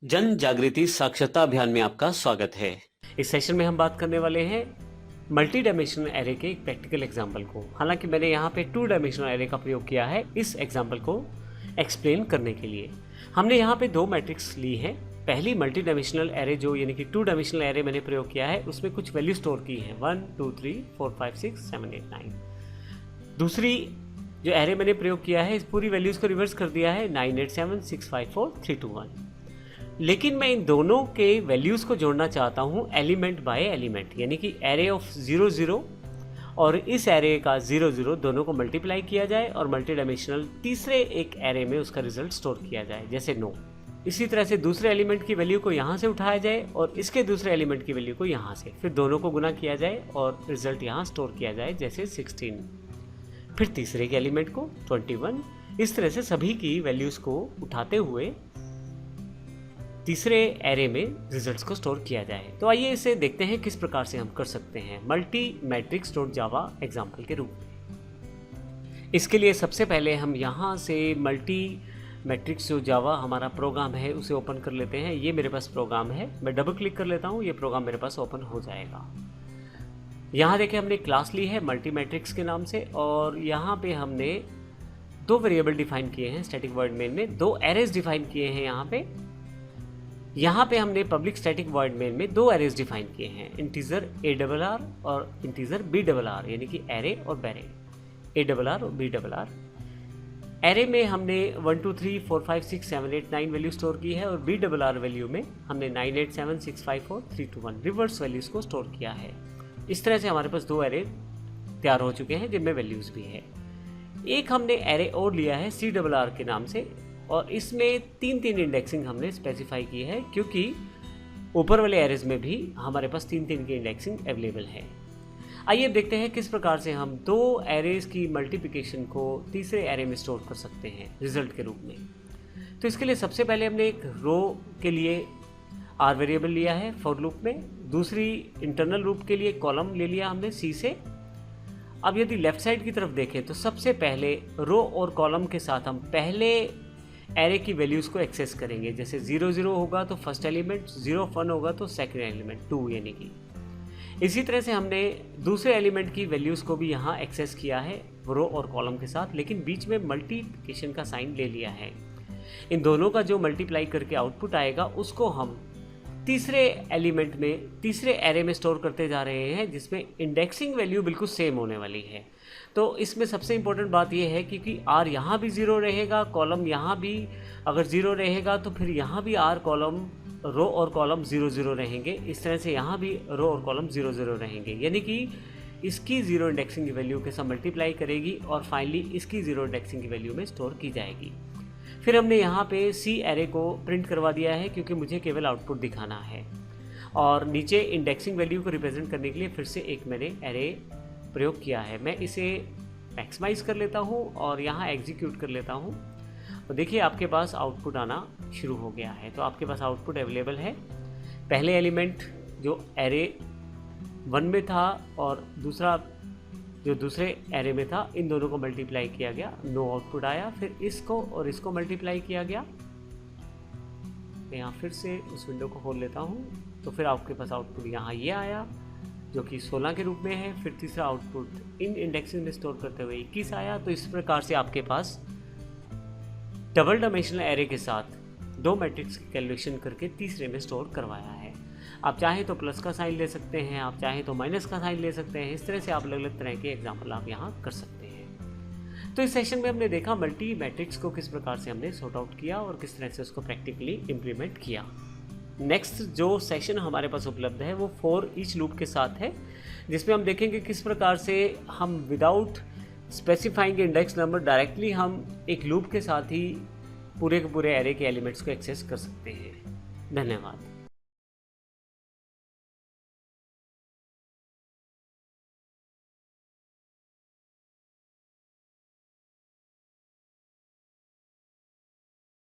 जन जागृति साक्षरता अभियान में आपका स्वागत है। इस सेशन में हम बात करने वाले हैं मल्टी डायमेंशनल एरे के एक प्रैक्टिकल एग्जाम्पल को। हालांकि मैंने यहाँ पे 2 डायमेंशनल एरे का प्रयोग किया है इस एग्जाम्पल को एक्सप्लेन करने के लिए। हमने यहाँ पे 2 मैट्रिक्स ली है। पहली मल्टी डायमेंशनल एरे जो यानी कि 2 डायमेंशनल एरे मैंने प्रयोग किया है उसमें कुछ वैल्यू स्टोर की है 1 2 3 4 5 6 7 8 9। दूसरी जो एरे मैंने प्रयोग किया है इस पूरी वैल्यूज को रिवर्स कर दिया है 9 8 7 6 5 4 3 2 1। लेकिन मैं इन दोनों के वैल्यूज़ को जोड़ना चाहता हूँ एलिमेंट बाय एलिमेंट, यानी कि एरे ऑफ 0 0 और इस एरे का 0 0 दोनों को मल्टीप्लाई किया जाए और मल्टी डायमेंशनल तीसरे एक एरे में उसका रिजल्ट स्टोर किया जाए जैसे 9। इसी तरह से दूसरे एलिमेंट की वैल्यू को यहाँ से उठाया जाए और इसके दूसरे एलिमेंट की वैल्यू को यहाँ से, फिर दोनों को गुना किया जाए और रिजल्ट यहाँ स्टोर किया जाए जैसे 16। फिर तीसरे के एलिमेंट को 21। इस तरह से सभी की वैल्यूज़ को उठाते हुए तीसरे एरे में रिजल्ट्स को स्टोर किया जाए। तो आइए इसे देखते हैं किस प्रकार से हम कर सकते हैं मल्टी मैट्रिक्स डॉट जावा एग्जाम्पल के रूप में। इसके लिए सबसे पहले हम यहाँ से मल्टी मैट्रिक्स जो जावा हमारा प्रोग्राम है उसे ओपन कर लेते हैं। ये मेरे पास प्रोग्राम है, मैं डबल क्लिक कर लेता हूँ, ये प्रोग्राम मेरे पास ओपन हो जाएगा। यहाँ देखिए हमने क्लास ली है मल्टी मैट्रिक्स के नाम से और यहाँ पे हमने 2 वेरिएबल डिफाइन किए हैं स्टैटिक वॉइड मेन में, 2 एरेज डिफाइन किए हैं। यहाँ पे हमने पब्लिक स्टैटिक वॉइड मेन में 2 एरेज डिफाइन किए हैं, इंटीजर ARR और इंटीजर BRR, यानी कि एरे और बैरे, ARR और BRR। एरे में हमने 1 2 3 4 5 6 7 8 9 वैल्यू स्टोर की है और BRR वैल्यू में हमने 9 8 7 6 5 4 3 2 1 रिवर्स वैल्यूज़ को स्टोर किया है। इस तरह से हमारे पास 2 एरे तैयार हो चुके हैं जिनमें वैल्यूज़ भी है। एक हमने एरे और लिया है CRR के नाम से और इसमें 3 इंडेक्सिंग हमने स्पेसिफाई की है क्योंकि ऊपर वाले एरेज में भी हमारे पास 3 की इंडेक्सिंग अवेलेबल है। आइए देखते हैं किस प्रकार से हम 2 एरेज की मल्टीप्लिकेशन को तीसरे एरे में स्टोर कर सकते हैं रिजल्ट के रूप में। तो इसके लिए सबसे पहले हमने एक रो के लिए R वेरिएबल लिया है फॉर लूप में, दूसरी इंटरनल लूप के लिए कॉलम ले लिया हमने C से। अब यदि लेफ्ट साइड की तरफ देखें तो सबसे पहले रो और कॉलम के साथ हम पहले एरे की वैल्यूज़ को एक्सेस करेंगे। जैसे 0 0 होगा तो फर्स्ट एलिमेंट, 0 1 होगा तो सेकंड एलिमेंट 2, यानी कि इसी तरह से हमने दूसरे एलिमेंट की वैल्यूज़ को भी यहाँ एक्सेस किया है रो और कॉलम के साथ, लेकिन बीच में मल्टीप्लिकेशन का साइन ले लिया है। इन दोनों का जो मल्टीप्लाई करके आउटपुट आएगा उसको हम तीसरे एलिमेंट में तीसरे एरे में स्टोर करते जा रहे हैं जिसमें इंडेक्सिंग वैल्यू बिल्कुल सेम होने वाली है। तो इसमें सबसे इम्पोर्टेंट बात यह है क्योंकि R यहाँ भी 0 रहेगा, कॉलम यहाँ भी अगर 0 रहेगा तो फिर यहाँ भी R कॉलम रो और कॉलम 0 0 रहेंगे। इस तरह से यहाँ भी रो और कॉलम 0 0 रहेंगे, यानी कि इसकी 0 इंडेक्सिंग की वैल्यू के साथ मल्टीप्लाई करेगी और फाइनली इसकी 0 इंडेक्सिंग की वैल्यू में स्टोर की जाएगी। फिर हमने यहाँ पे C एरे को प्रिंट करवा दिया है क्योंकि मुझे केवल आउटपुट दिखाना है और नीचे इंडेक्सिंग वैल्यू को रिप्रेजेंट करने के लिए फिर से एक मैंने एरे प्रयोग किया है। मैं इसे मैक्सिमाइज कर लेता हूँ और यहाँ एग्जीक्यूट कर लेता हूँ और देखिए आपके पास आउटपुट आना शुरू हो गया है। तो आपके पास आउटपुट अवेलेबल है। पहले एलिमेंट जो एरे 1 में था और दूसरा जो दूसरे एरे में था, इन दोनों को मल्टीप्लाई किया गया, 9 आउटपुट आया। फिर इसको और इसको मल्टीप्लाई किया गया। यहाँ फिर से उस विंडो को खोल लेता हूँ तो फिर आपके पास आउटपुट यहाँ ये आया जो कि 16 के रूप में है। फिर तीसरा आउटपुट इन इंडेक्सिंग में स्टोर करते हुए 21 आया। तो इस प्रकार से आपके पास डबल डायमेंशनल एरे के साथ 2 मैट्रिक्स की कैलकुलेशन करके तीसरे में स्टोर करवाया है। आप चाहें तो प्लस का साइन ले सकते हैं, आप चाहें तो माइनस का साइन ले सकते हैं। इस तरह से आप अलग अलग तरह के एग्जाम्पल आप यहाँ कर सकते हैं। तो इस सेशन में हमने देखा मल्टी मैट्रिक्स को किस प्रकार से हमने सॉर्ट आउट किया और किस तरह से उसको प्रैक्टिकली इम्प्लीमेंट किया। नेक्स्ट जो सेशन हमारे पास उपलब्ध है वो फॉर ईच लूप के साथ है, जिसमें हम देखेंगे किस प्रकार से हम without specifying index number directly हम एक लूप के साथ ही पूरे के पूरे एरे के एलिमेंट्स को एक्सेस कर सकते हैं। धन्यवाद।